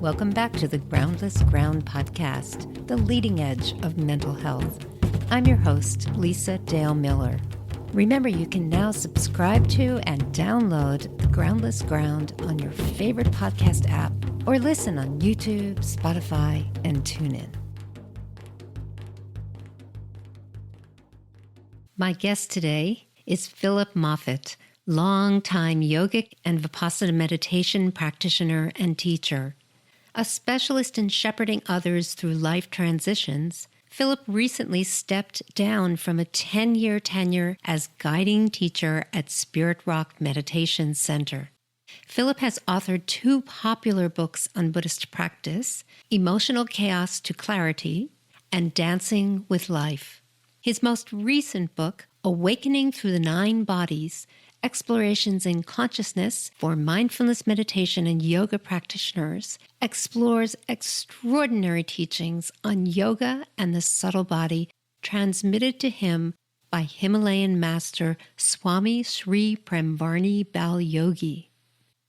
Welcome back to the Groundless Ground podcast, the leading edge of mental health. I'm your host, Lisa Dale Miller. Remember, you can now subscribe to and download the Groundless Ground on your favorite podcast app or listen on YouTube, Spotify, and TuneIn. My guest today is Phillip Moffitt, longtime yogic and Vipassana meditation practitioner and teacher. A specialist in shepherding others through life transitions, Phillip recently stepped down from a 10-year tenure as guiding teacher at Spirit Rock Meditation Center. Phillip has authored 2 popular books on Buddhist practice, Emotional Chaos to Clarity and Dancing with Life. His most recent book, Awakening Through the 9 Bodies, Explorations in Consciousness for Mindfulness Meditation and Yoga Practitioners, explores extraordinary teachings on yoga and the subtle body transmitted to him by Himalayan master Swami Sri Premvarni Bal Yogi.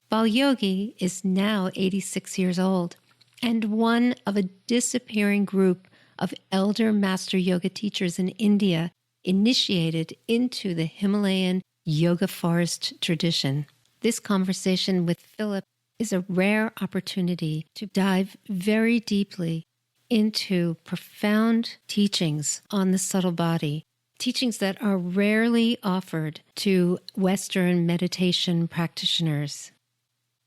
Bal Yogi is now 86 years old and one of a disappearing group of elder master yoga teachers in India initiated into the Himalayan yoga forest tradition. This conversation with Phillip is a rare opportunity to dive very deeply into profound teachings on the subtle body, teachings that are rarely offered to Western meditation practitioners.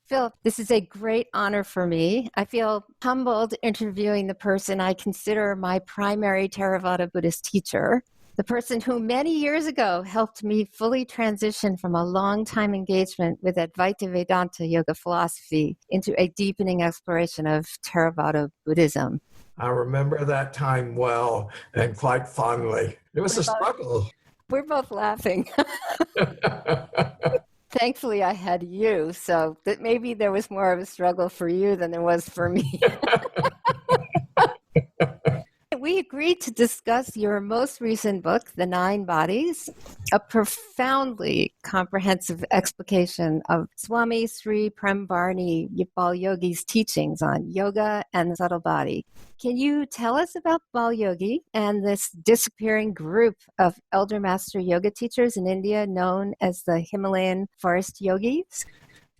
Phillip, this is a great honor for me. I feel humbled interviewing the person I consider my primary Theravada Buddhist teacher, the person who many years ago helped me fully transition from a long-time engagement with Advaita Vedanta yoga philosophy into a deepening exploration of Theravada Buddhism. I remember that time well and quite fondly. It was a struggle. We're both laughing. Thankfully, I had you, so that maybe there was more of a struggle for you than there was for me. We agreed to discuss your most recent book, The 9 Bodies, a profoundly comprehensive explication of Swami Sri Premvarni Bal Yogi's teachings on yoga and the subtle body. Can you tell us about Bal Yogi and this disappearing group of elder master yoga teachers in India known as the Himalayan forest yogis?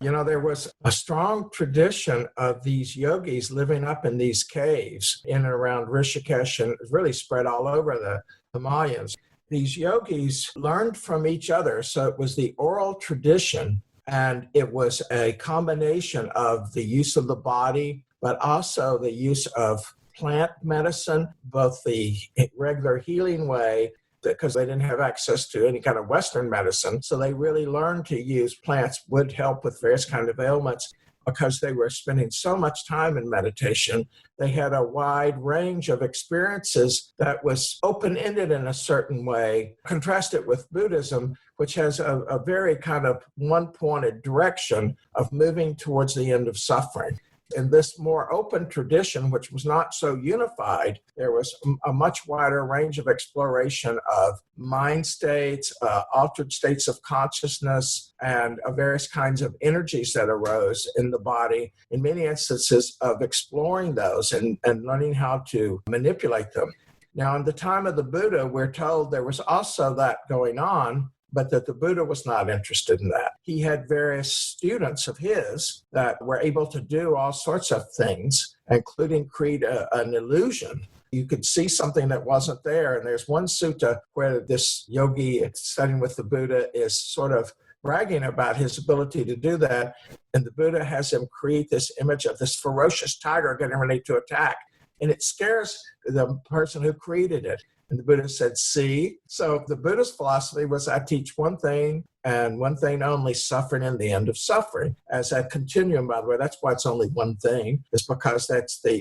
You know, there was a strong tradition of these yogis living up in these caves in and around Rishikesh, and it really spread all over the Himalayas. These yogis learned from each other, so it was the oral tradition, and it was a combination of the use of the body, but also the use of plant medicine, both the regular healing way, because they didn't have access to any kind of Western medicine. So they really learned to use plants would help with various kinds of ailments. Because they were spending so much time in meditation, they had a wide range of experiences that was open-ended in a certain way. Contrast it with Buddhism, which has a very kind of one-pointed direction of moving towards the end of suffering. In this more open tradition, which was not so unified, there was a much wider range of exploration of mind states, altered states of consciousness, and various kinds of energies that arose in the body, in many instances of exploring those and learning how to manipulate them. Now, in the time of the Buddha, we're told there was also that going on, but that the Buddha was not interested in that. He had various students of his that were able to do all sorts of things, including create an illusion. You could see something that wasn't there. And there's one sutta where this yogi studying with the Buddha is sort of bragging about his ability to do that. And the Buddha has him create this image of this ferocious tiger getting ready to attack. And it scares the person who created it. And the Buddha said, see? So the Buddhist philosophy was, I teach one thing and one thing only, suffering and the end of suffering. As a continuum, by the way, that's why it's only one thing, is because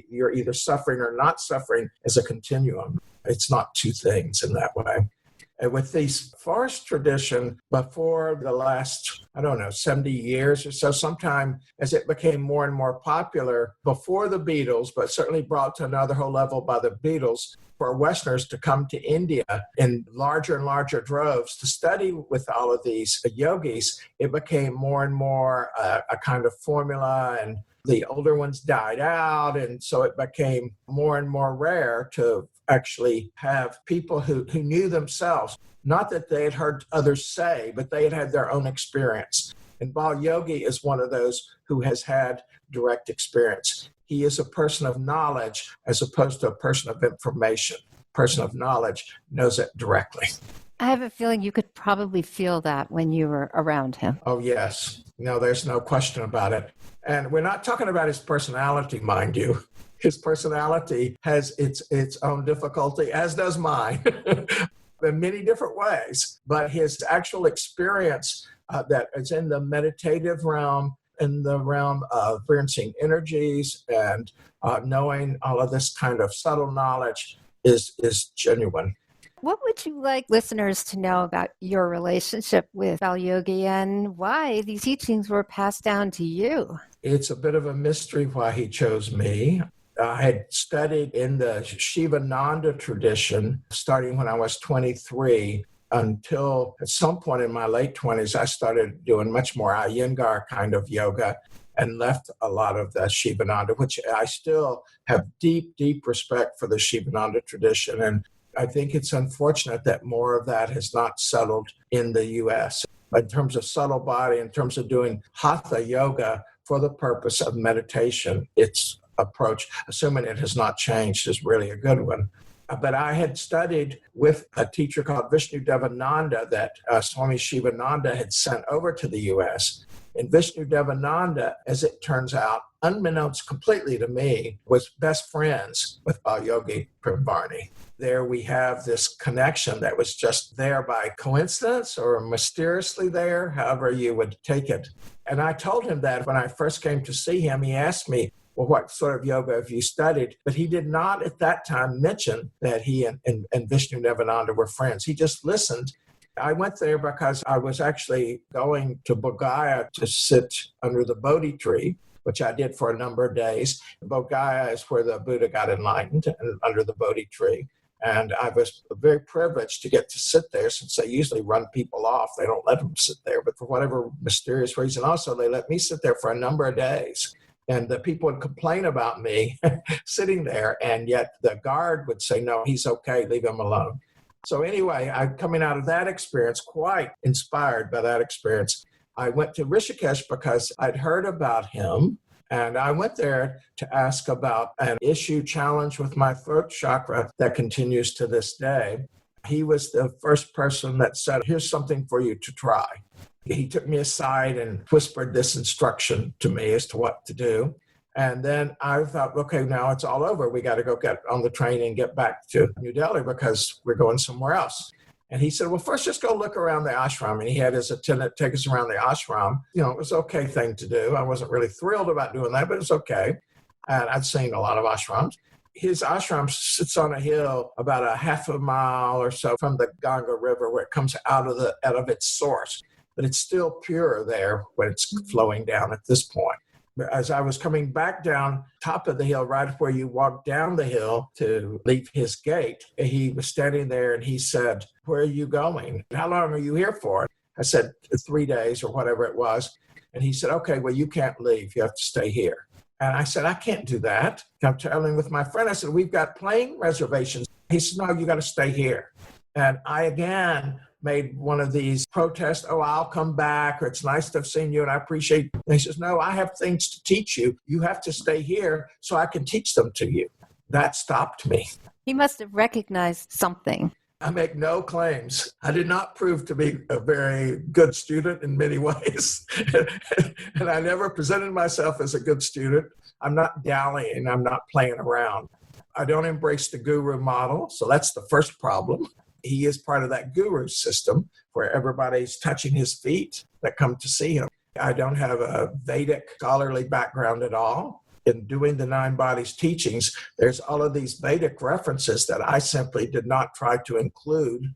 you're either suffering or not suffering as a continuum. It's not two things in that way. And with these forest tradition, before the last, 70 years or so, sometime as it became more and more popular, before the Beatles, but certainly brought to another whole level by the Beatles, for Westerners to come to India in larger and larger droves to study with all of these yogis, it became more and more a kind of formula and The older ones died out, and so it became more and more rare to actually have people who knew themselves, not that they had heard others say, but they had had their own experience. And Bal Yogi is one of those who has had direct experience. He is a person of knowledge as opposed to a person of information. A person of knowledge knows it directly. I have a feeling you could probably feel that when you were around him. Oh, yes. No, there's no question about it. And we're not talking about his personality, mind you. His personality has its own difficulty, as does mine, in many different ways. But his actual experience that is in the meditative realm, in the realm of experiencing energies and knowing all of this kind of subtle knowledge is genuine. What would you like listeners to know about your relationship with Bal Yogi and why these teachings were passed down to you? It's a bit of a mystery why he chose me. I had studied in the Shivananda tradition starting when I was 23 until at some point in my late 20s, I started doing much more Iyengar kind of yoga and left a lot of the Shivananda, which I still have deep, deep respect for the Shivananda tradition. And I think it's unfortunate that more of that has not settled in the U.S. In terms of subtle body, in terms of doing hatha yoga for the purpose of meditation, its approach, assuming it has not changed, is really a good one. But I had studied with a teacher called Vishnu Devananda that Swami Shivananda had sent over to the U.S. And Vishnu Devananda, as it turns out, unbeknownst completely to me, was best friends with Bal Yogi Prabhupada. There we have this connection that was just there by coincidence or mysteriously there, however you would take it. And I told him that when I first came to see him. He asked me, well, what sort of yoga have you studied? But he did not at that time mention that he and Vishnu Devananda were friends. He just listened. I went there because I was actually going to Bodh Gaya to sit under the Bodhi tree, which I did for a number of days. Bodh Gaya is where the Buddha got enlightened, under the Bodhi tree. And I was very privileged to get to sit there, since they usually run people off. They don't let them sit there. But for whatever mysterious reason, also, they let me sit there for a number of days. And the people would complain about me sitting there, and yet the guard would say, no, he's okay, leave him alone. So anyway, I'm coming out of that experience, quite inspired by that experience. I went to Rishikesh because I'd heard about him, and I went there to ask about an issue challenge with my throat chakra that continues to this day. He was the first person that said, here's something for you to try. He took me aside and whispered this instruction to me as to what to do. And then I thought, okay, now it's all over. We got to go get on the train and get back to New Delhi because we're going somewhere else. And he said, well, first just go look around the ashram. And he had his attendant take us around the ashram. You know, it was an okay thing to do. I wasn't really thrilled about doing that, but it was okay. And I'd seen a lot of ashrams. His ashram sits on a hill about a half a mile or so from the Ganga River, where it comes out of its source. But it's still pure there when it's flowing down at this point. As I was coming back down top of the hill, right where you walk down the hill to leave his gate, he was standing there and he said, where are you going? How long are you here for? I said, 3 days or whatever it was. And he said, okay, well, you can't leave. You have to stay here. And I said, I can't do that. I'm traveling with my friend. I said, we've got plane reservations. He said, no, you got to stay here. And I again made one of these protests, oh, I'll come back, or it's nice to have seen you and I appreciate it. And he says, no, I have things to teach you. You have to stay here so I can teach them to you. That stopped me. He must have recognized something. I make no claims. I did not prove to be a very good student in many ways. And I never presented myself as a good student. I'm not dallying. I'm not playing around. I don't embrace the guru model. So that's the first problem. He is part of that guru system where everybody's touching his feet that come to see him. I don't have a Vedic scholarly background at all. In doing the Nine Bodies teachings, there's all of these Vedic references that I simply did not try to include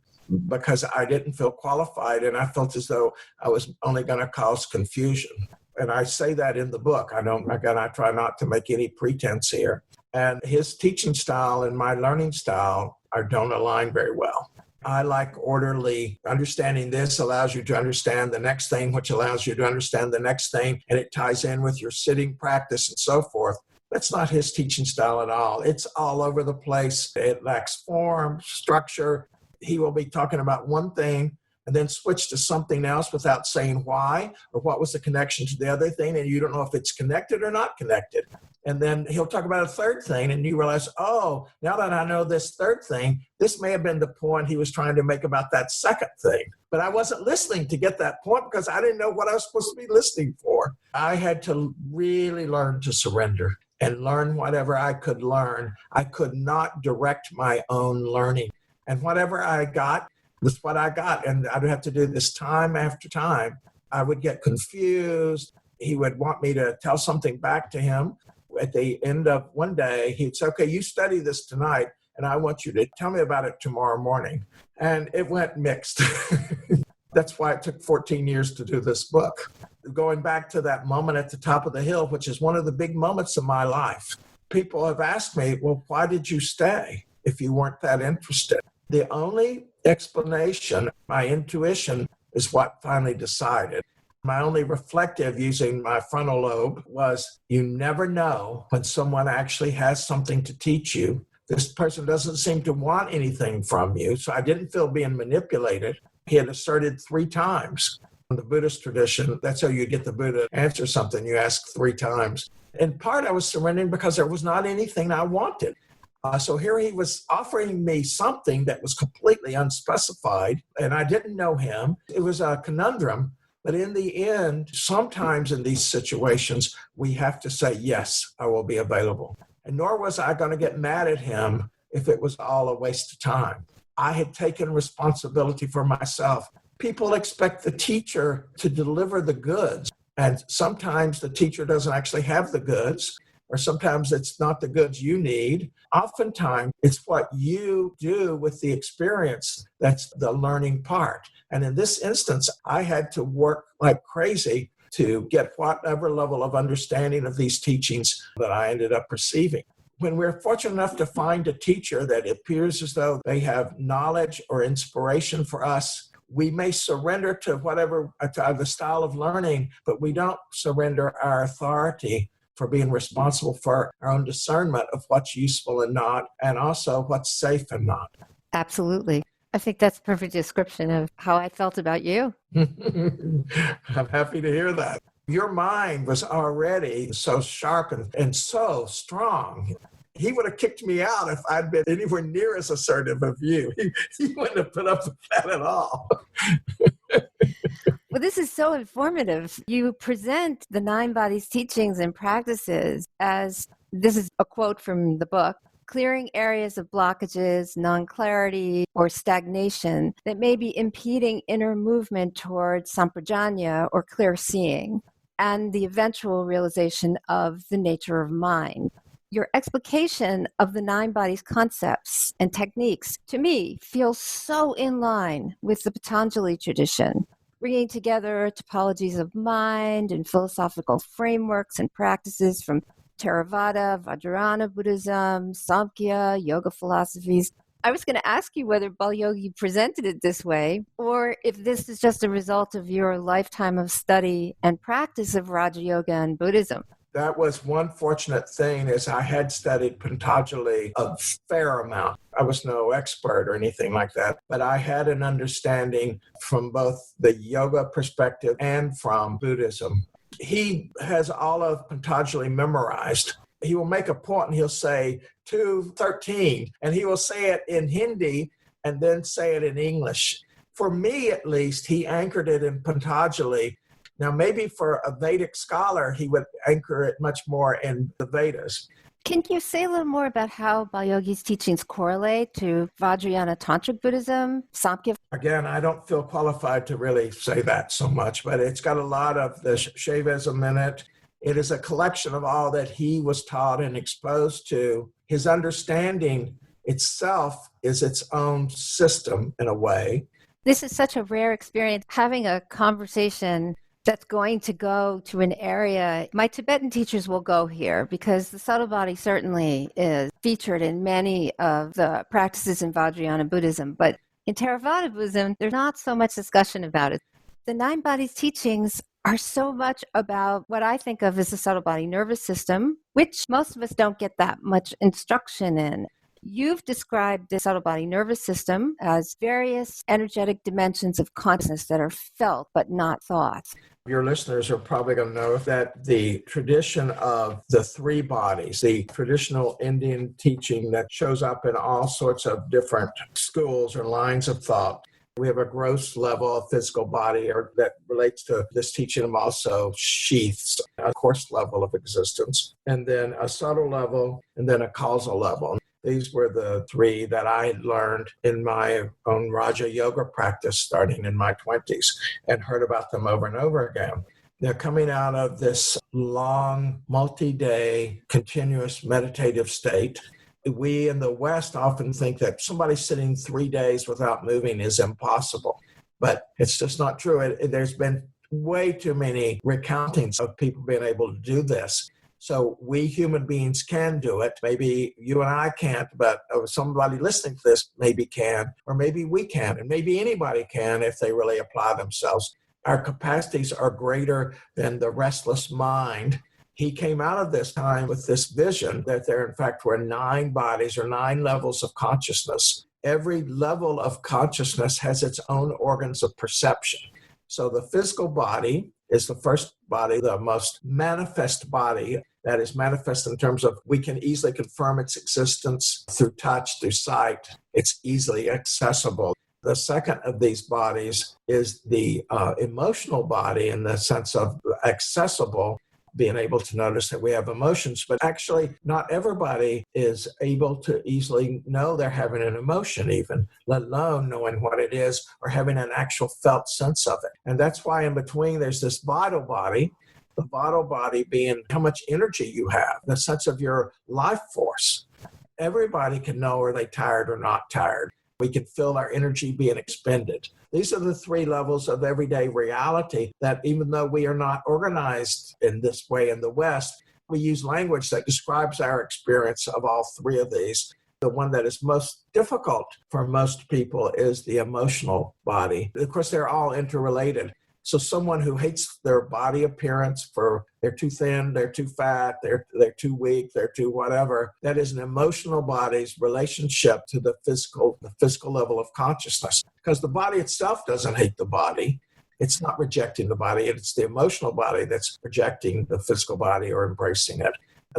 because I didn't feel qualified, and I felt as though I was only going to cause confusion. And I say that in the book. I try not to make any pretense here. And his teaching style and my learning style don't align very well. I like orderly. Understanding this allows you to understand the next thing, which allows you to understand the next thing, and it ties in with your sitting practice and so forth. That's not his teaching style at all. It's all over the place. It lacks form, structure. He will be talking about one thing and then switch to something else without saying why or what was the connection to the other thing, and you don't know if it's connected or not connected. And then he'll talk about a third thing, and you realize, oh, now that I know this third thing, this may have been the point he was trying to make about that second thing. But I wasn't listening to get that point because I didn't know what I was supposed to be listening for. I had to really learn to surrender and learn whatever I could learn. I could not direct my own learning. And whatever I got was what I got. And I'd have to do this time after time. I would get confused. He would want me to tell something back to him. At the end of one day, he'd say, okay, you study this tonight, and I want you to tell me about it tomorrow morning. And it went mixed. That's why it took 14 years to do this book. Going back to that moment at the top of the hill, which is one of the big moments of my life. People have asked me, well, why did you stay if you weren't that interested? The only explanation, my intuition, is what finally decided. My only reflective using my frontal lobe was you never know when someone actually has something to teach you. This person doesn't seem to want anything from you. So I didn't feel being manipulated. He had asserted 3 times. In the Buddhist tradition, that's how you get the Buddha to answer something. You ask 3 times. In part, I was surrendering because there was not anything I wanted. So here he was offering me something that was completely unspecified, and I didn't know him. It was a conundrum. But in the end, sometimes in these situations, we have to say, yes, I will be available. And nor was I going to get mad at him if it was all a waste of time. I had taken responsibility for myself. People expect the teacher to deliver the goods. And sometimes the teacher doesn't actually have the goods, or sometimes it's not the goods you need. Oftentimes, it's what you do with the experience that's the learning part. And in this instance, I had to work like crazy to get whatever level of understanding of these teachings that I ended up receiving. When we're fortunate enough to find a teacher that appears as though they have knowledge or inspiration for us, we may surrender to whatever the style of learning, but we don't surrender our authority for being responsible for our own discernment of what's useful and not, and also what's safe and not. Absolutely. I think that's a perfect description of how I felt about you. I'm happy to hear that. Your mind was already so sharp and so strong. He would have kicked me out if I'd been anywhere near as assertive of you. He wouldn't have put up with that at all. Well, this is so informative. You present the 9 Bodies teachings and practices as, this is a quote from the book, clearing areas of blockages, non-clarity, or stagnation that may be impeding inner movement towards sampajanya or clear seeing, and the eventual realization of the nature of mind. Your explication of the 9 Bodies concepts and techniques, to me, feels so in line with the Patanjali tradition, bringing together topologies of mind and philosophical frameworks and practices from Theravada, Vajrayana Buddhism, Samkhya, yoga philosophies. I was going to ask you whether Bal Yogi presented it this way, or if this is just a result of your lifetime of study and practice of Raja Yoga and Buddhism. That was one fortunate thing, is I had studied Patanjali a fair amount. I was no expert or anything like that, but I had an understanding from both the yoga perspective and from Buddhism. He has all of Patanjali memorized. He will make a point and he'll say 2:13, and he will say it in Hindi and then say it in English. For me, at least, he anchored it in Patanjali. Now, maybe for a Vedic scholar, he would anchor it much more in the Vedas. Can you say a little more about how Bal Yogi's teachings correlate to Vajrayana Tantric Buddhism, Samkhya? Again, I don't feel qualified to really say that so much, but it's got a lot of the Shaivism in it. It is a collection of all that he was taught and exposed to. His understanding itself is its own system in a way. This is such a rare experience, having a conversation that's going to go to an area. My Tibetan teachers will go here because the subtle body certainly is featured in many of the practices in Vajrayana Buddhism. But In Theravada Buddhism, there's not so much discussion about it. The nine bodies teachings are so much about what I think of as the subtle body nervous system, which most of us don't get that much instruction in. You've described the subtle body nervous system as various energetic dimensions of consciousness that are felt but not thought. Your listeners are probably going to know that the tradition of the three bodies, the traditional Indian teaching that shows up in all sorts of different schools or lines of thought. We have a gross level of physical body that relates to this teaching, of also sheaths, a coarse level of existence, and then a subtle level, and then a causal level. These were the three that I learned in my own Raja Yoga practice starting in my 20s and heard about them over and over again. They're coming out of this long, multi-day, continuous meditative state. We in the West often think that somebody sitting 3 days without moving is impossible, but it's just not true. There's been way too many recountings of people being able to do this. So we human beings can do it. Maybe you and I can't, but somebody listening to this maybe can, or maybe we can, and maybe anybody can if they really apply themselves. Our capacities are greater than the restless mind. He came out of this time with this vision that there, in fact, were 9 bodies or 9 levels of consciousness. Every level of consciousness has its own organs of perception. So the physical body is the first body, the most manifest body that is manifest in terms of we can easily confirm its existence through touch, through sight. It's easily accessible. The second of these bodies is the emotional body in the sense of accessible, being able to notice that we have emotions, but actually not everybody is able to easily know they're having an emotion even, let alone knowing what it is or having an actual felt sense of it. And that's why in between there's this vital body, the vital body being how much energy you have, the sense of your life force. Everybody can know are they tired or not tired. We can feel our energy being expended. These are the 3 levels of everyday reality that even though we are not organized in this way in the West, we use language that describes our experience of all 3 of these. The one that is most difficult for most people is the emotional body. Of course, they're all interrelated. So someone who hates their body appearance for they're too thin, they're too fat, they're too weak, they're too whatever, that is an emotional body's relationship to the physical level of consciousness. Because the body itself doesn't hate the body. It's not rejecting the body. It's the emotional body that's rejecting the physical body or embracing it.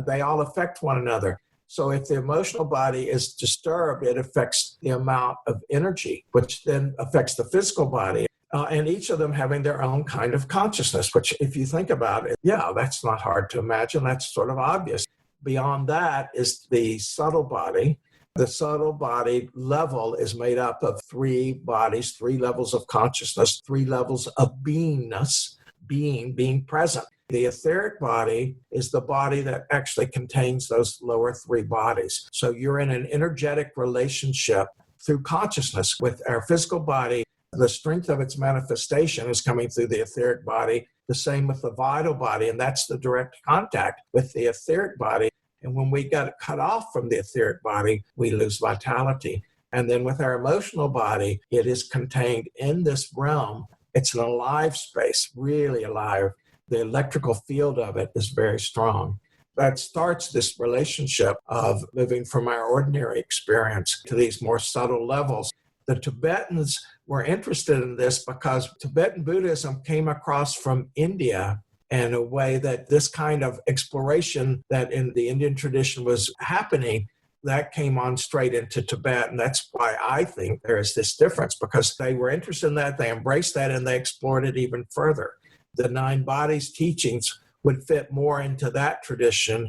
They all affect one another. So if the emotional body is disturbed, it affects the amount of energy, which then affects the physical body. And each of them having their own kind of consciousness, which if you think about it, yeah, that's not hard to imagine. That's sort of obvious. Beyond that is the subtle body. The subtle body level is made up of 3 bodies, 3 levels of consciousness, 3 levels of beingness, being present. The etheric body is the body that actually contains those lower 3 bodies. So you're in an energetic relationship through consciousness with our physical body. The strength of its manifestation is coming through the etheric body, the same with the vital body, and that's the direct contact with the etheric body. And when we got cut off from the etheric body, we lose vitality. And then with our emotional body, it is contained in this realm. It's an alive space, really alive. The electrical field of it is very strong. That starts this relationship of moving from our ordinary experience to these more subtle levels. The Tibetans were interested in this because Tibetan Buddhism came across from India in a way that this kind of exploration that in the Indian tradition was happening, that came on straight into Tibet. And that's why I think there is this difference, because they were interested in that, they embraced that, and they explored it even further. The 9 bodies teachings would fit more into that tradition.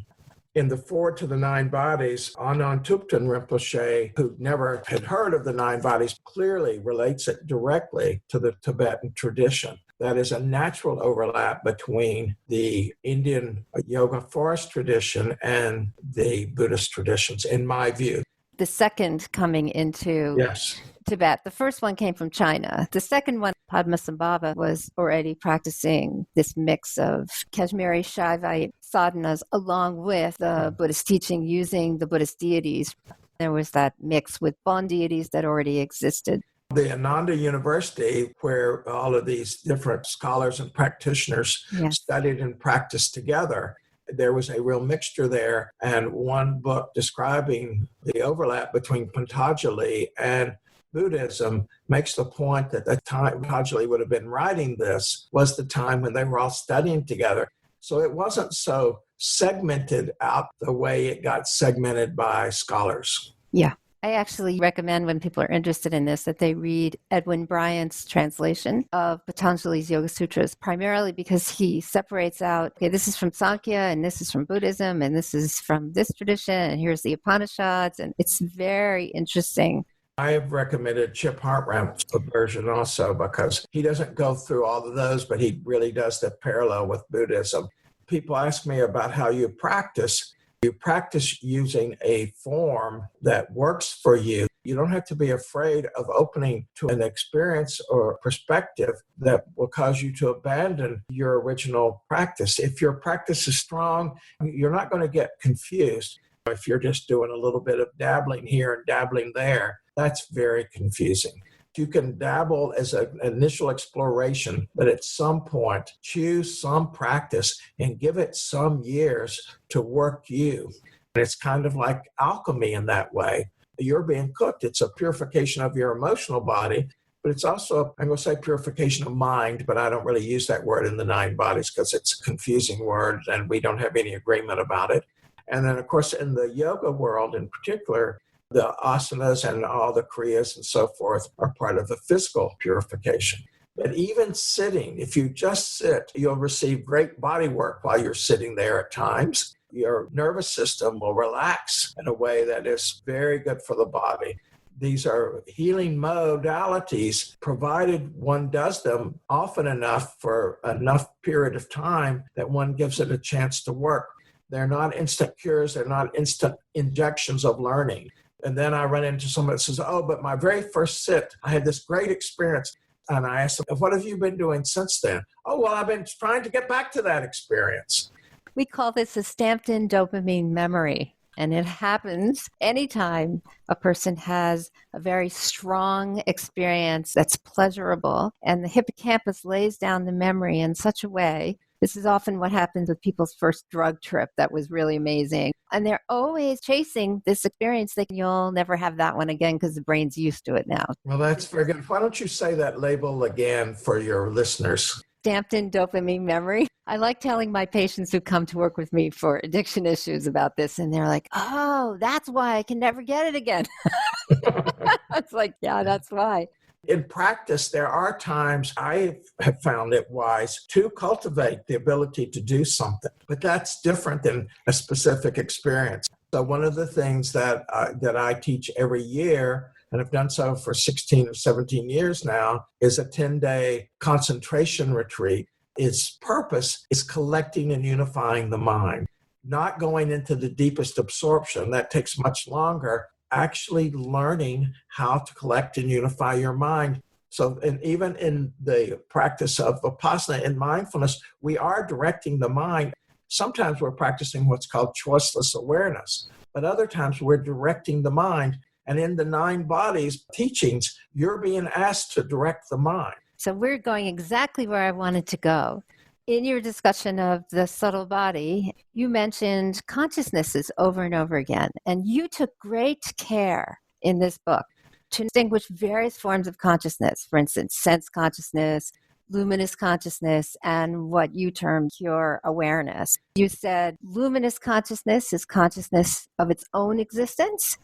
In the 4 to the 9 bodies, Anand Thupten Rinpoche, who never had heard of the 9 bodies, clearly relates it directly to the Tibetan tradition. That is a natural overlap between the Indian yoga forest tradition and the Buddhist traditions, in my view. The second coming into Tibet. The first one came from China. The second one, Padmasambhava, was already practicing this mix of Kashmiri Shaivite sadhanas along with the Buddhist teaching using the Buddhist deities. There was that mix with Bon deities that already existed. The Ananda University, where all of these different scholars and practitioners Yes. studied and practiced together, there was a real mixture there. And one book describing the overlap between Patanjali and Buddhism makes the point that the time Patanjali would have been writing this was the time when they were all studying together. So it wasn't so segmented out the way it got segmented by scholars. Yeah. I actually recommend when people are interested in this that they read Edwin Bryant's translation of Patanjali's Yoga Sutras, primarily because he separates out, okay, this is from Sankhya and this is from Buddhism and this is from this tradition and here's the Upanishads. And it's very interesting. I have recommended Chip Hartranft's version also because he doesn't go through all of those, but he really does the parallel with Buddhism. People ask me about how you practice. You practice using a form that works for you. You don't have to be afraid of opening to an experience or perspective that will cause you to abandon your original practice. If your practice is strong, you're not going to get confused. If you're just doing a little bit of dabbling here and dabbling there, that's very confusing. You can dabble as an initial exploration, but at some point, choose some practice and give it some years to work you. And it's kind of like alchemy in that way. You're being cooked. It's a purification of your emotional body, but it's also, I'm going to say purification of mind, but I don't really use that word in the 9 bodies because it's a confusing word and we don't have any agreement about it. And then, of course, in the yoga world in particular, the asanas and all the kriyas and so forth are part of the physical purification. But even sitting, if you just sit, you'll receive great body work while you're sitting there at times. Your nervous system will relax in a way that is very good for the body. These are healing modalities, provided one does them often enough for enough period of time that one gives it a chance to work. They're not instant cures. They're not instant injections of learning. And then I run into someone that says, oh, but my very first sit, I had this great experience. And I asked them, what have you been doing since then? Oh, well, I've been trying to get back to that experience. We call this a stamped-in dopamine memory. And it happens anytime a person has a very strong experience that's pleasurable. And the hippocampus lays down the memory in such a way. This is often what happens with people's first drug trip that was really amazing. And they're always chasing this experience thinking you'll never have that one again because the brain's used to it now. Well, that's very good. Why don't you say that label again for your listeners? Stamped-in dopamine memory. I like telling my patients who come to work with me for addiction issues about this, and they're like, oh, that's why I can never get it again. It's like, yeah, that's why. In practice, there are times I have found it wise to cultivate the ability to do something, but that's different than a specific experience. So one of the things that I teach every year, and I've done so for 16 or 17 years now, is a 10-day concentration retreat. Its purpose is collecting and unifying the mind, not going into the deepest absorption. That takes much longer. Actually learning how to collect and unify your mind. So, and even in the practice of Vipassana and mindfulness, we are directing the mind. Sometimes we're practicing what's called choiceless awareness, but other times we're directing the mind. And in the 9 bodies teachings, you're being asked to direct the mind. So we're going exactly where I wanted to go. In your discussion of the subtle body, you mentioned consciousnesses over and over again, and you took great care in this book to distinguish various forms of consciousness, for instance, sense consciousness, luminous consciousness, and what you termed pure awareness. You said luminous consciousness is consciousness of its own existence,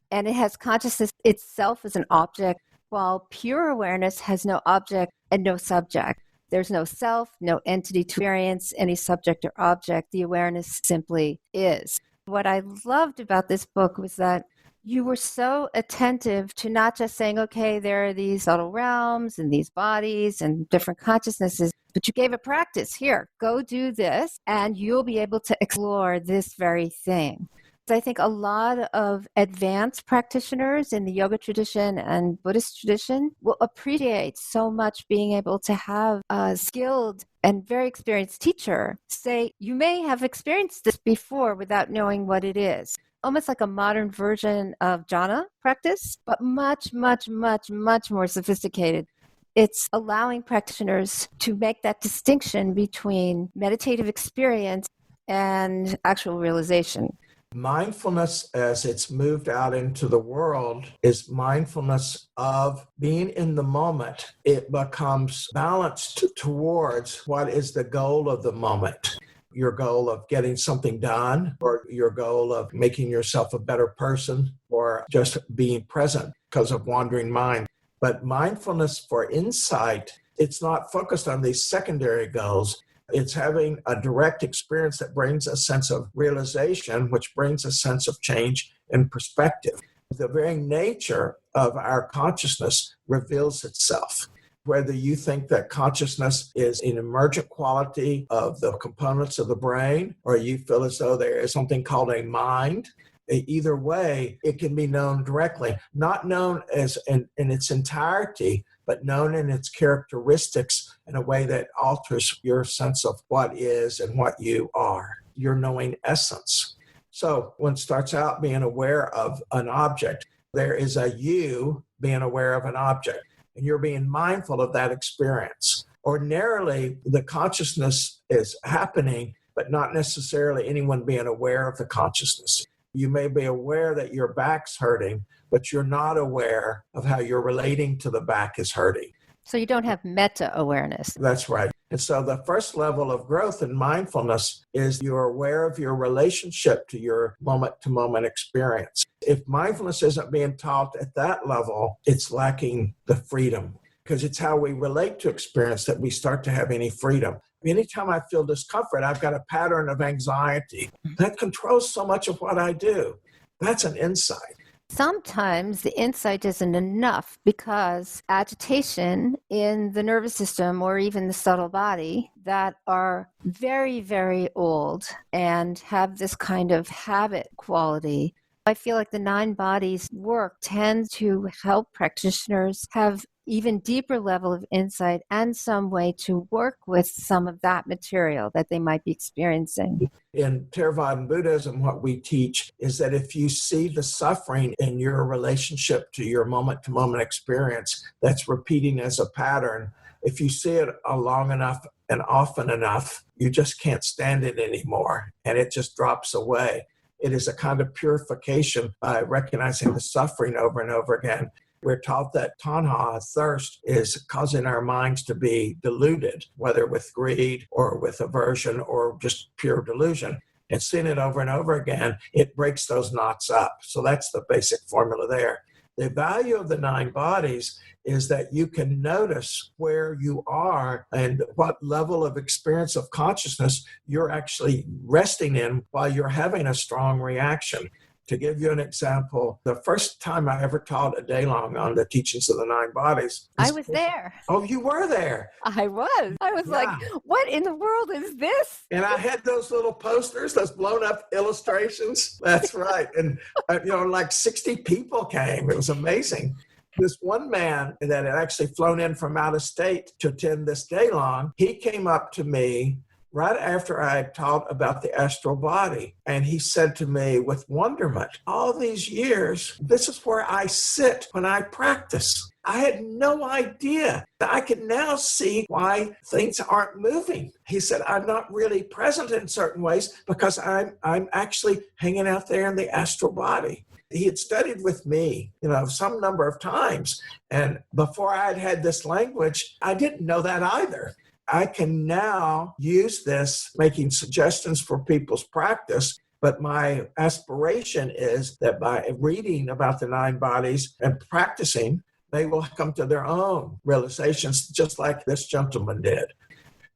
and it has consciousness itself as an object, while pure awareness has no object and no subject. There's no self, no entity to experience any subject or object. The awareness simply is. What I loved about this book was that you were so attentive to not just saying, okay, there are these subtle realms and these bodies and different consciousnesses, but you gave a practice. Here, go do this, and you'll be able to explore this very thing. I think a lot of advanced practitioners in the yoga tradition and Buddhist tradition will appreciate so much being able to have a skilled and very experienced teacher say, you may have experienced this before without knowing what it is. almost like a modern version of jhana practice, but much, much, much, much more sophisticated. It's allowing practitioners to make that distinction between meditative experience and actual realization. Mindfulness, as it's moved out into the world, is mindfulness of being in the moment. It becomes balanced towards what is the goal of the moment. Your goal of getting something done, or your goal of making yourself a better person, or just being present because of wandering mind. But mindfulness for insight, it's not focused on these secondary goals. It's having a direct experience that brings a sense of realization, which brings a sense of change and perspective. The very nature of our consciousness reveals itself. Whether you think that consciousness is an emergent quality of the components of the brain, or you feel as though there is something called a mind, either way, it can be known directly, not known as in its entirety, but known in its characteristics in a way that alters your sense of what is and what you are, your knowing essence. So when it starts out being aware of an object, there is a you being aware of an object, and you're being mindful of that experience. Ordinarily, the consciousness is happening, but not necessarily anyone being aware of the consciousness. You may be aware that your back's hurting, but you're not aware of how you're relating to the back is hurting. So you don't have meta awareness. That's right. And so the first level of growth in mindfulness is you're aware of your relationship to your moment-to-moment experience. If mindfulness isn't being taught at that level, it's lacking the freedom, because it's how we relate to experience that we start to have any freedom. Anytime I feel discomfort, I've got a pattern of anxiety that controls so much of what I do. That's an insight. Sometimes the insight isn't enough because agitation in the nervous system or even the subtle body that are very, very old and have this kind of habit quality. I feel like the 9 bodies work tends to help practitioners have even deeper level of insight and some way to work with some of that material that they might be experiencing. In Theravada Buddhism, what we teach is that if you see the suffering in your relationship to your moment-to-moment experience that's repeating as a pattern, if you see it long enough and often enough, you just can't stand it anymore, and it just drops away. It is a kind of purification by recognizing the suffering over and over again. We're taught that tanha, thirst, is causing our minds to be deluded, whether with greed or with aversion or just pure delusion. And seeing it over and over again, it breaks those knots up. So that's the basic formula there. The value of the 9 bodies is that you can notice where you are and what level of experience of consciousness you're actually resting in while you're having a strong reaction. To give you an example, the first time I ever taught a day long on the teachings of the 9 bodies. I was there. Oh, you were there. I was like, what in the world is this? And I had those little posters, those blown up illustrations. That's right. And, like 60 people came. It was amazing. This one man that had actually flown in from out of state to attend this day long, he came up to me right after I had taught about the astral body. And he said to me with wonderment, all these years, this is where I sit when I practice. I had no idea. I can now see why things aren't moving. He said, I'm not really present in certain ways because I'm actually hanging out there in the astral body. He had studied with me, some number of times. And before I had this language, I didn't know that either. I can now use this making suggestions for people's practice, but my aspiration is that by reading about the 9 bodies and practicing, they will come to their own realizations, just like this gentleman did.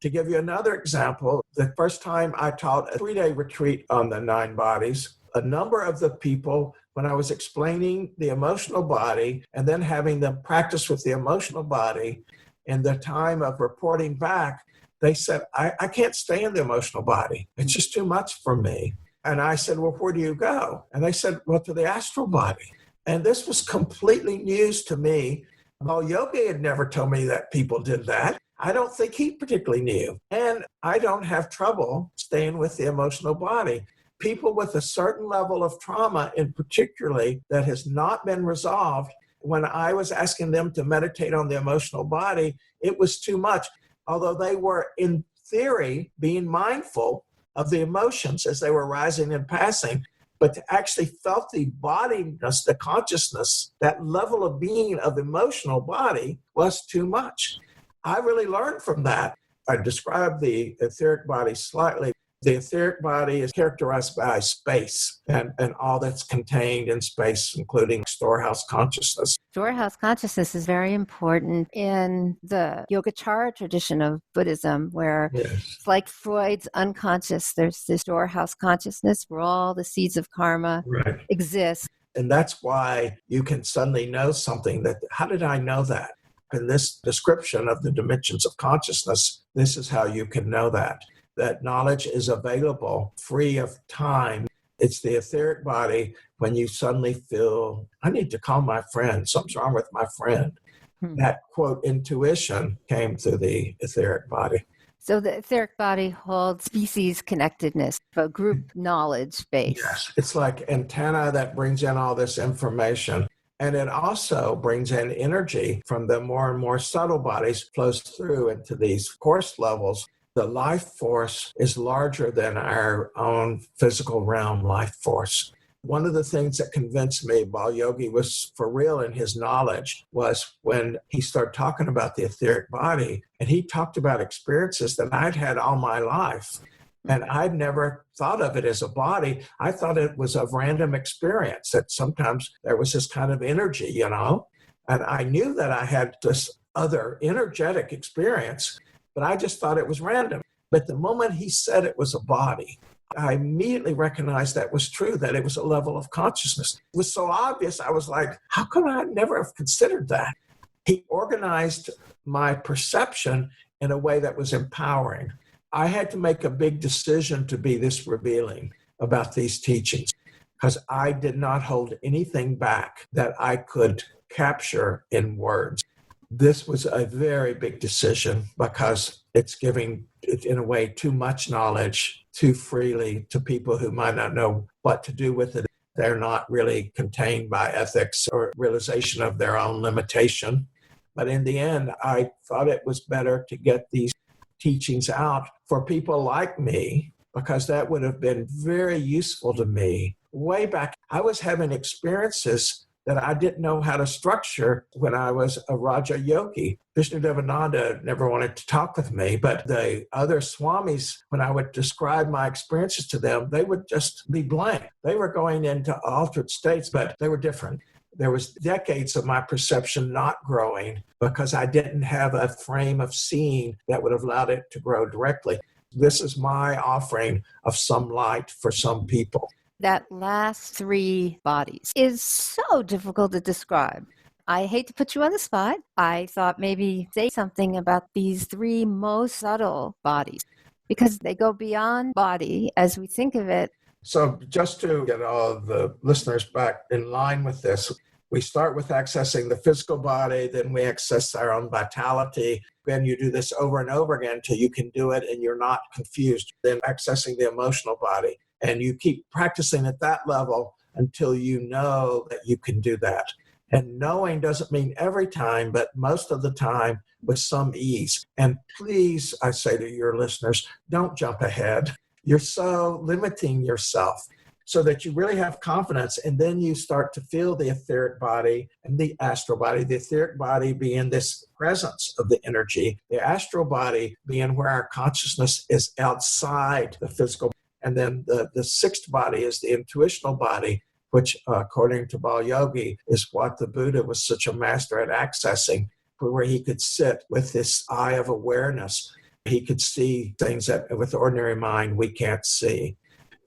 To give you another example, the first time I taught a 3-day retreat on the 9 bodies, a number of the people, when I was explaining the emotional body and then having them practice with the emotional body, in the time of reporting back, they said, I can't stay in the emotional body. It's just too much for me. And I said, well, where do you go? And they said, well, to the astral body. And this was completely news to me. Well, Yogi had never told me that people did that. I don't think he particularly knew. And I don't have trouble staying with the emotional body. People with a certain level of trauma, in particularly, that has not been resolved, when I was asking them to meditate on the emotional body, it was too much. Although they were, in theory, being mindful of the emotions as they were rising and passing, but to actually felt the bodiness, the consciousness, that level of being of emotional body was too much. I really learned from that. I described the etheric body slightly. The etheric body is characterized by space and all that's contained in space, including storehouse consciousness. Storehouse consciousness is very important in the Yogacara tradition of Buddhism, where it's like Freud's unconscious. There's this storehouse consciousness where all the seeds of karma exist. And that's why you can suddenly know something that, how did I know that? In this description of the dimensions of consciousness, this is how you can know that. That knowledge is available, free of time. It's the etheric body when you suddenly feel, I need to call my friend, something's wrong with my friend. That, quote, intuition came through the etheric body. So the etheric body holds species connectedness, a group knowledge base. Yes, it's like antenna that brings in all this information. And it also brings in energy from the more and more subtle bodies, flows through into these coarse levels. The life force is larger than our own physical realm life force. One of the things that convinced me Bal Yogi was for real in his knowledge was when he started talking about the etheric body, and he talked about experiences that I'd had all my life. And I'd never thought of it as a body. I thought it was a random experience, that sometimes there was this kind of energy, you know. And I knew that I had this other energetic experience, but I just thought it was random. But the moment he said it was a body, I immediately recognized that was true, that it was a level of consciousness. It was so obvious. I was like, how come I never have considered that? He organized my perception in a way that was empowering. I had to make a big decision to be this revealing about these teachings, because I did not hold anything back that I could capture in words. This was a very big decision because it's giving, in a way, too much knowledge too freely to people who might not know what to do with it. They're not really contained by ethics or realization of their own limitation. But in the end, I thought it was better to get these teachings out for people like me, because that would have been very useful to me. Way back, I was having experiences that I didn't know how to structure when I was a Raja Yogi. Vishnu Devananda never wanted to talk with me, but the other swamis, when I would describe my experiences to them, they would just be blank. They were going into altered states, but they were different. There was decades of my perception not growing because I didn't have a frame of seeing that would have allowed it to grow directly. This is my offering of some light for some people. That last three bodies is so difficult to describe. I hate to put you on the spot. I thought maybe say something about these three most subtle bodies, because they go beyond body as we think of it. So just to get all the listeners back in line with this, we start with accessing the physical body, then we access our own vitality. Then you do this over and over again until you can do it and you're not confused. Then accessing the emotional body. And you keep practicing at that level until you know that you can do that. And knowing doesn't mean every time, but most of the time with some ease. And please, I say to your listeners, don't jump ahead. You're so limiting yourself, so that you really have confidence. And then you start to feel the etheric body and the astral body, the etheric body being this presence of the energy, the astral body being where our consciousness is outside the physical. And then the sixth body is the intuitional body, which according to Bal Yogi is what the Buddha was such a master at accessing, where he could sit with this eye of awareness. He could see things that with the ordinary mind we can't see.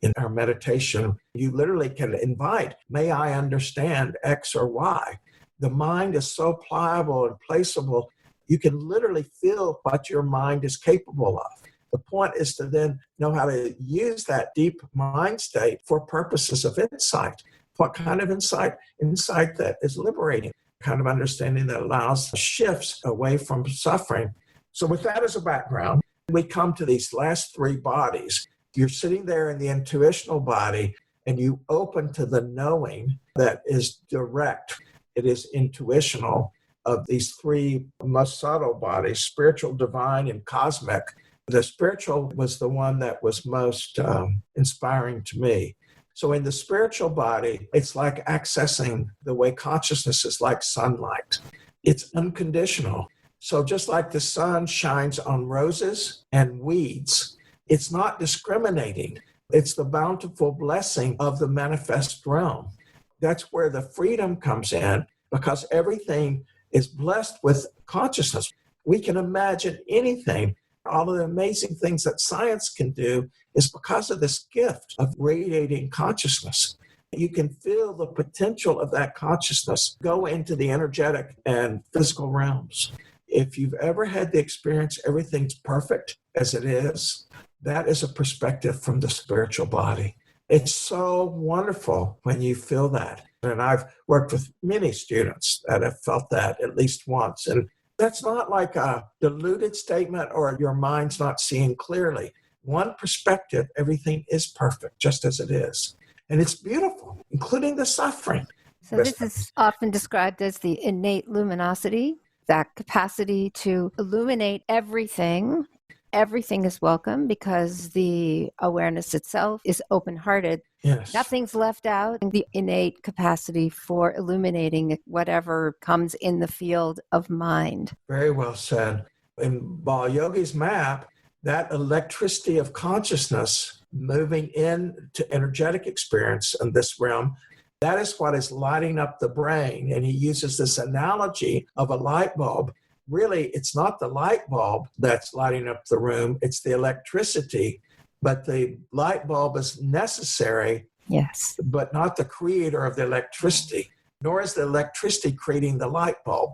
In our meditation, you literally can invite, may I understand X or Y. The mind is so pliable and placeable, you can literally feel what your mind is capable of. The point is to then know how to use that deep mind state for purposes of insight. What kind of insight? Insight that is liberating, kind of understanding that allows shifts away from suffering. So with that as a background, we come to these last three bodies. You're sitting there in the intuitional body and you open to the knowing that is direct. It is intuitional of these three most subtle bodies, spiritual, divine, and cosmic. The spiritual was the one that was most inspiring to me. So in the spiritual body, it's like accessing the way consciousness is like sunlight. It's unconditional. So just like the sun shines on roses and weeds, it's not discriminating. It's the bountiful blessing of the manifest realm. That's where the freedom comes in, because everything is blessed with consciousness. We can imagine anything. All of the amazing things that science can do is because of this gift of radiating consciousness. You can feel the potential of that consciousness go into the energetic and physical realms. If you've ever had the experience, everything's perfect as it is, that is a perspective from the spiritual body. It's so wonderful when you feel that. And I've worked with many students that have felt that at least once. And that's not like a diluted statement or your mind's not seeing clearly. One perspective, everything is perfect just as it is. And it's beautiful, including the suffering. So this is often described as the innate luminosity, that capacity to illuminate everything. Everything is welcome because the awareness itself is open-hearted. Yes. Nothing's left out. The innate capacity for illuminating whatever comes in the field of mind. Very well said. In Bal Yogi's map, that electricity of consciousness moving into energetic experience in this realm, that is what is lighting up the brain. And he uses this analogy of a light bulb. Really, it's not the light bulb that's lighting up the room, it's the electricity. But the light bulb is necessary, yes, but not the creator of the electricity, nor is the electricity creating the light bulb.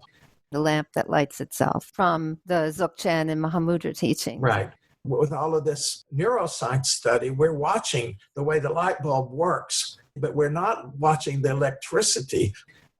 The lamp that lights itself from the Dzogchen and Mahamudra teaching. Right. With all of this neuroscience study, we're watching the way the light bulb works, but we're not watching the electricity.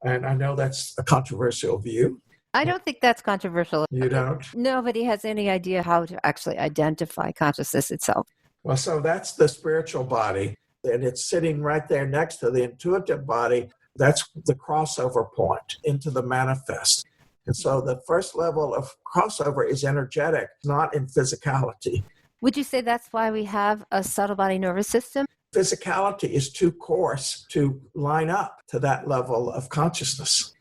And I know that's a controversial view. I don't think that's controversial. You don't? Nobody has any idea how to actually identify consciousness itself. Well, so that's the spiritual body, and it's sitting right there next to the intuitive body. That's the crossover point into the manifest. And so the first level of crossover is energetic, not in physicality. Would you say that's why we have a subtle body nervous system? Physicality is too coarse to line up to that level of consciousness.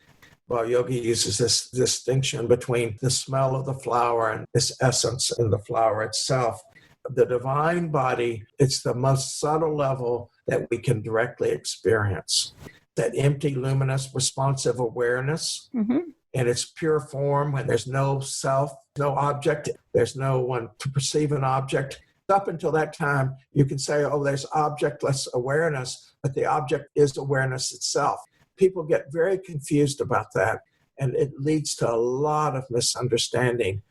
Well, Yogi uses this distinction between the smell of the flower and its essence in the flower itself. The divine body, it's the most subtle level that we can directly experience. That empty, luminous, responsive awareness in its pure form when there's no self, no object, there's no one to perceive an object. Up until that time, you can say, oh, there's objectless awareness, but the object is awareness itself. People get very confused about that, and it leads to a lot of misunderstanding.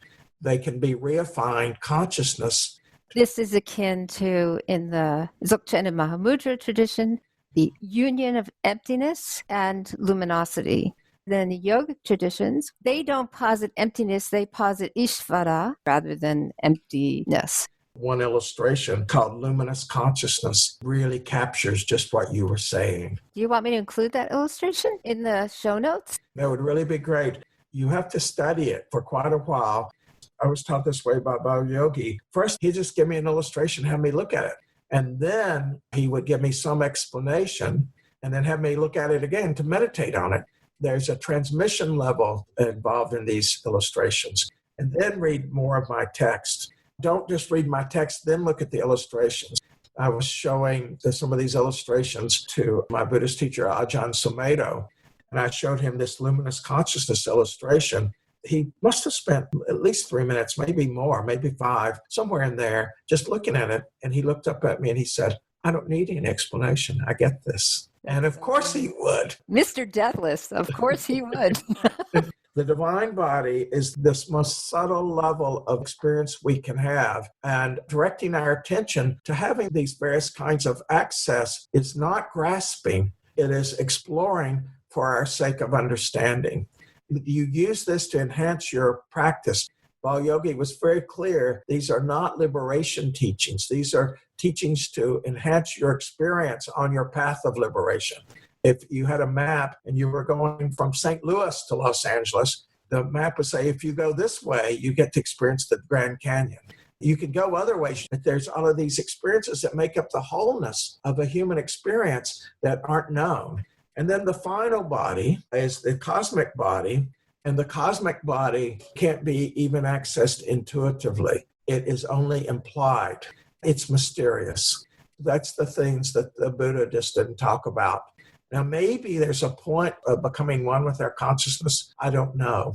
They can be reifying consciousness. This is akin to, in the Dzogchen and Mahamudra tradition, the union of emptiness and luminosity. Then the yogic traditions, they don't posit emptiness, they posit Ishvara rather than emptiness. One illustration called Luminous Consciousness really captures just what you were saying. Do you want me to include that illustration in the show notes? That would really be great. You have to study it for quite a while. I was taught this way by Bal Yogi. First, he'd just give me an illustration, have me look at it. And then he would give me some explanation and then have me look at it again to meditate on it. There's a transmission level involved in these illustrations. And then read more of my text. Don't just read my text, then look at the illustrations. I was showing some of these illustrations to my Buddhist teacher, Ajahn Sumedho, and I showed him this luminous consciousness illustration. He must have spent at least 3 minutes, maybe more, maybe 5, somewhere in there, just looking at it. And he looked up at me and he said, I don't need any explanation. I get this. And of course he would. Mr. Deathless, of course he would. The divine body is this most subtle level of experience we can have. And directing our attention to having these various kinds of access is not grasping. It is exploring for our sake of understanding. You use this to enhance your practice. Bal Yogi was very clear. These are not liberation teachings. These are teachings to enhance your experience on your path of liberation. If you had a map and you were going from St. Louis to Los Angeles, the map would say, if you go this way, you get to experience the Grand Canyon. You could go other ways, but there's all of these experiences that make up the wholeness of a human experience that aren't known. And then the final body is the cosmic body, and the cosmic body can't be even accessed intuitively. It is only implied. It's mysterious. That's the things that the Buddha just didn't talk about. Now, maybe there's a point of becoming one with our consciousness. I don't know.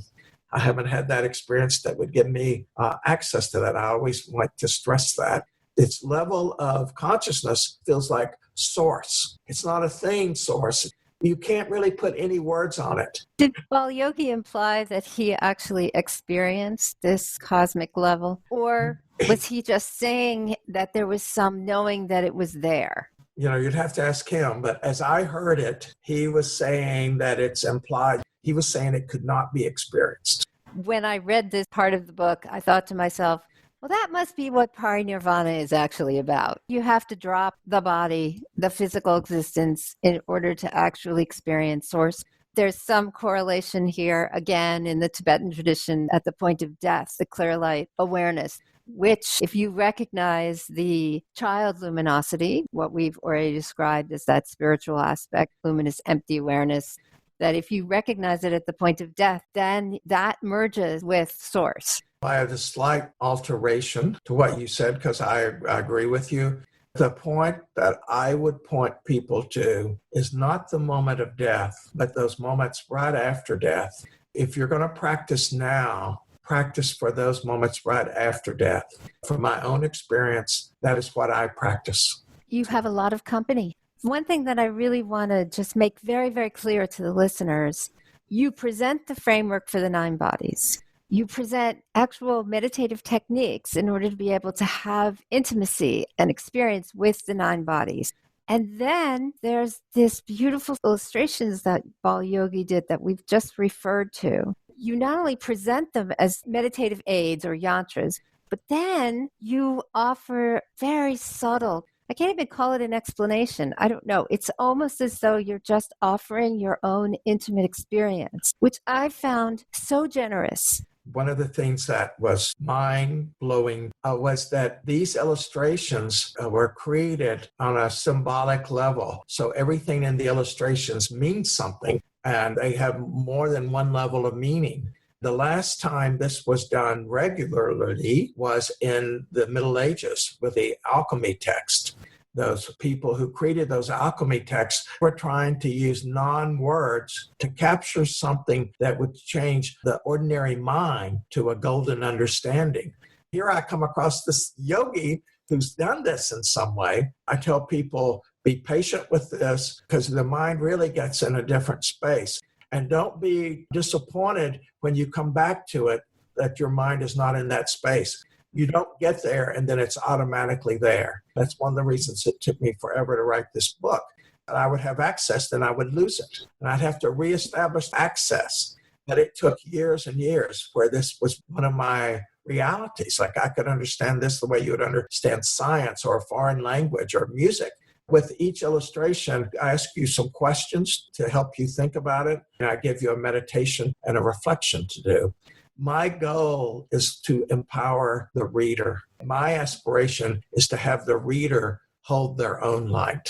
I haven't had that experience that would give me access to that. I always like to stress that. Its level of consciousness feels like source. It's not a thing source. You can't really put any words on it. Did Bal Yogi imply that he actually experienced this cosmic level? Or was he just saying that there was some knowing that it was there? You'd have to ask him. But as I heard it, he was saying that it's implied. He was saying it could not be experienced. When I read this part of the book, I thought to myself, well, that must be what parinirvana is actually about. You have to drop the body, the physical existence, in order to actually experience source. There's some correlation here, again, in the Tibetan tradition at the point of death, the clear light awareness, which if you recognize the child luminosity, what we've already described as that spiritual aspect, luminous empty awareness, that if you recognize it at the point of death, then that merges with source. I have a slight alteration to what you said because I agree with you. The point that I would point people to is not the moment of death, but those moments right after death. If you're going to practice now, practice for those moments right after death. From my own experience, that is what I practice. You have a lot of company. One thing that I really want to just make very, very clear to the listeners, you present the framework for the 9 bodies. You present actual meditative techniques in order to be able to have intimacy and experience with the 9 bodies. And then there's this beautiful illustrations that Bal Yogi did that we've just referred to. You not only present them as meditative aids or yantras, but then you offer very subtle, I can't even call it an explanation. I don't know. It's almost as though you're just offering your own intimate experience, which I found so generous. One of the things that was mind-blowing was that these illustrations were created on a symbolic level. So everything in the illustrations means something, and they have more than one level of meaning. The last time this was done regularly was in the Middle Ages with the alchemy text. Those people who created those alchemy texts were trying to use non-words to capture something that would change the ordinary mind to a golden understanding. Here I come across this yogi who's done this in some way. I tell people, be patient with this because the mind really gets in a different space. And don't be disappointed when you come back to it that your mind is not in that space. You don't get there and then it's automatically there. That's one of the reasons it took me forever to write this book. And I would have access, then I would lose it. And I'd have to reestablish access. But it took years and years where this was one of my realities. Like I could understand this the way you would understand science or a foreign language or music. With each illustration, I ask you some questions to help you think about it, and I give you a meditation and a reflection to do. My goal is to empower the reader. My aspiration is to have the reader hold their own light.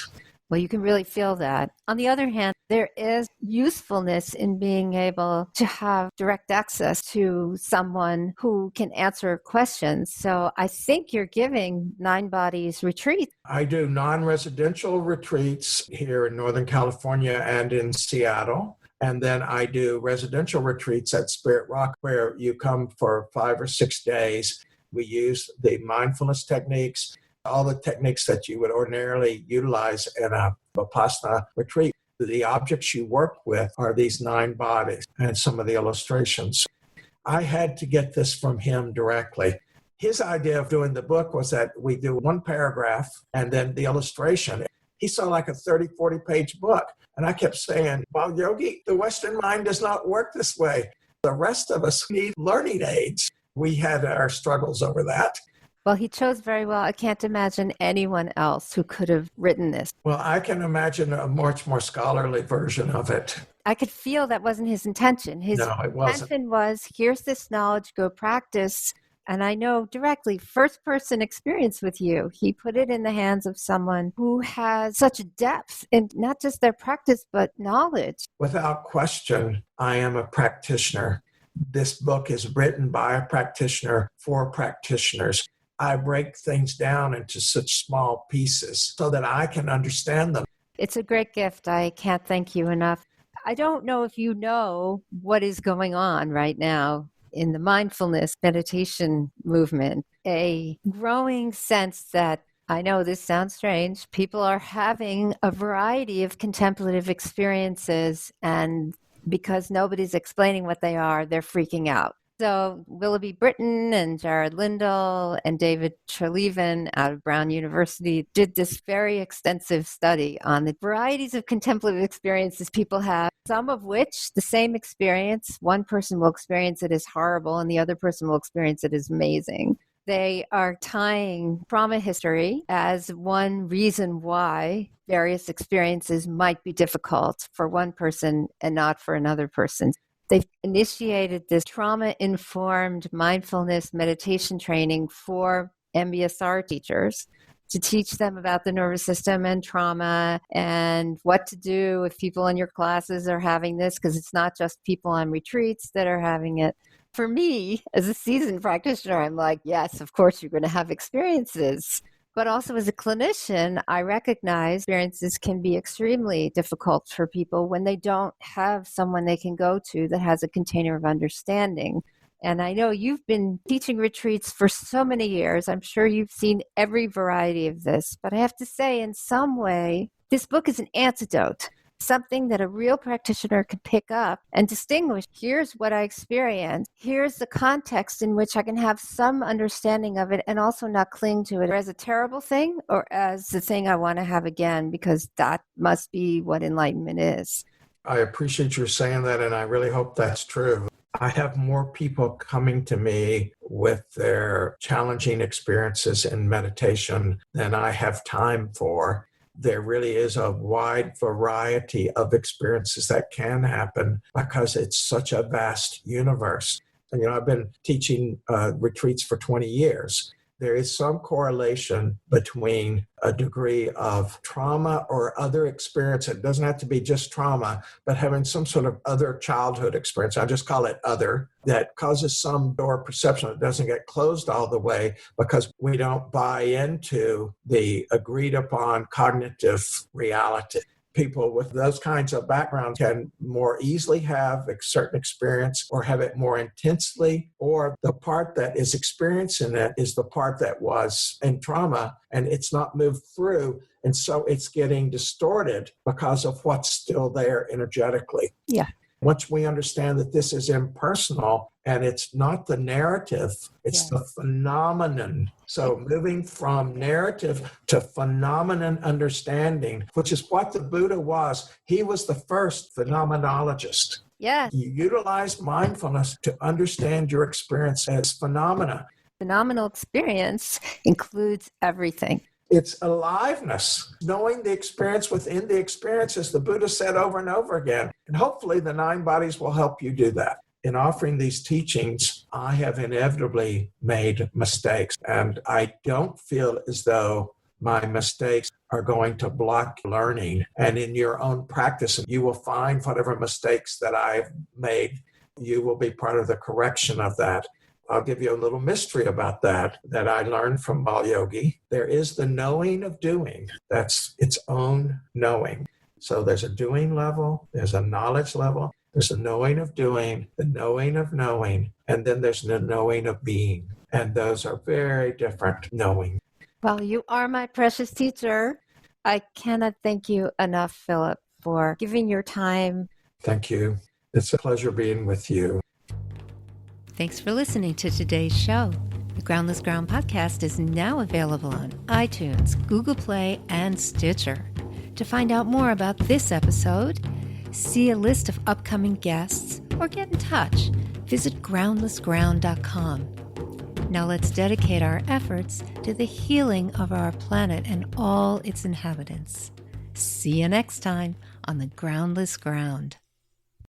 Well, you can really feel that. On the other hand, there is usefulness in being able to have direct access to someone who can answer questions. So I think you're giving 9 Bodies retreats. I do non-residential retreats here in Northern California and in Seattle. And then I do residential retreats at Spirit Rock where you come for 5 or 6 days. We use the mindfulness techniques, all the techniques that you would ordinarily utilize in a Vipassana retreat. The objects you work with are these 9 bodies and some of the illustrations. I had to get this from him directly. His idea of doing the book was that we do 1 paragraph and then the illustration. He saw like a 30, 40-page book. And I kept saying, well, Yogi, the Western mind does not work this way. The rest of us need learning aids. We had our struggles over that. Well, he chose very well. I can't imagine anyone else who could have written this. Well, I can imagine a much more scholarly version of it. I could feel that wasn't his intention. His No, it wasn't. intention was, here's this knowledge, go practice. And I know directly, first-person experience with you. He put it in the hands of someone who has such depth in not just their practice, but knowledge. Without question, I am a practitioner. This book is written by a practitioner for practitioners. I break things down into such small pieces so that I can understand them. It's a great gift. I can't thank you enough. I don't know if you know what is going on right now in the mindfulness meditation movement, a growing sense that, I know this sounds strange, people are having a variety of contemplative experiences, and because nobody's explaining what they are, they're freaking out. So Willoughby Britton and Jared Lindahl and David Treleaven out of Brown University did this very extensive study on the varieties of contemplative experiences people have, some of which the same experience, one person will experience it as horrible and the other person will experience it as amazing. They are tying trauma history as one reason why various experiences might be difficult for one person and not for another person. They've initiated this trauma-informed mindfulness meditation training for MBSR teachers to teach them about the nervous system and trauma and what to do if people in your classes are having this, because it's not just people on retreats that are having it. For me, as a seasoned practitioner, I'm like, yes, of course you're going to have experiences. But also as a clinician, I recognize experiences can be extremely difficult for people when they don't have someone they can go to that has a container of understanding. And I know you've been teaching retreats for so many years. I'm sure you've seen every variety of this. But I have to say, in some way, this book is an antidote, something that a real practitioner can pick up and distinguish. Here's what I experienced. Here's the context in which I can have some understanding of it and also not cling to it as a terrible thing or as the thing I want to have again, because that must be what enlightenment is. I appreciate you saying that, and I really hope that's true. I have more people coming to me with their challenging experiences in meditation than I have time for. There really is a wide variety of experiences that can happen because it's such a vast universe. And, I've been teaching retreats for 20 years. There is some correlation between a degree of trauma or other experience. It doesn't have to be just trauma, but having some sort of other childhood experience. I just call it other, that causes some door perception that doesn't get closed all the way because we don't buy into the agreed upon cognitive reality. People with those kinds of backgrounds can more easily have a certain experience or have it more intensely, or the part that is experiencing it is the part that was in trauma and it's not moved through. And so it's getting distorted because of what's still there energetically. Yeah. Once we understand that this is impersonal and it's not the narrative, it's the phenomenon. So moving from narrative to phenomenon understanding, which is what the Buddha was. He was the first phenomenologist. Yeah. You utilize mindfulness to understand your experience as phenomena. Phenomenal experience includes everything. It's aliveness, knowing the experience within the experience, as the Buddha said over and over again. And hopefully the 9 bodies will help you do that. In offering these teachings, I have inevitably made mistakes, and I don't feel as though my mistakes are going to block learning. And in your own practice, you will find whatever mistakes that I've made, you will be part of the correction of that. I'll give you a little mystery about that I learned from Bal Yogi. There is the knowing of doing. That's its own knowing. So there's a doing level, there's a knowledge level, there's a knowing of doing, the knowing of knowing, and then there's the knowing of being. And those are very different knowing. Well, you are my precious teacher. I cannot thank you enough, Philip, for giving your time. Thank you. It's a pleasure being with you. Thanks for listening to today's show. The Groundless Ground podcast is now available on iTunes, Google Play, and Stitcher. To find out more about this episode, see a list of upcoming guests, or get in touch, visit groundlessground.com. Now let's dedicate our efforts to the healing of our planet and all its inhabitants. See you next time on the Groundless Ground.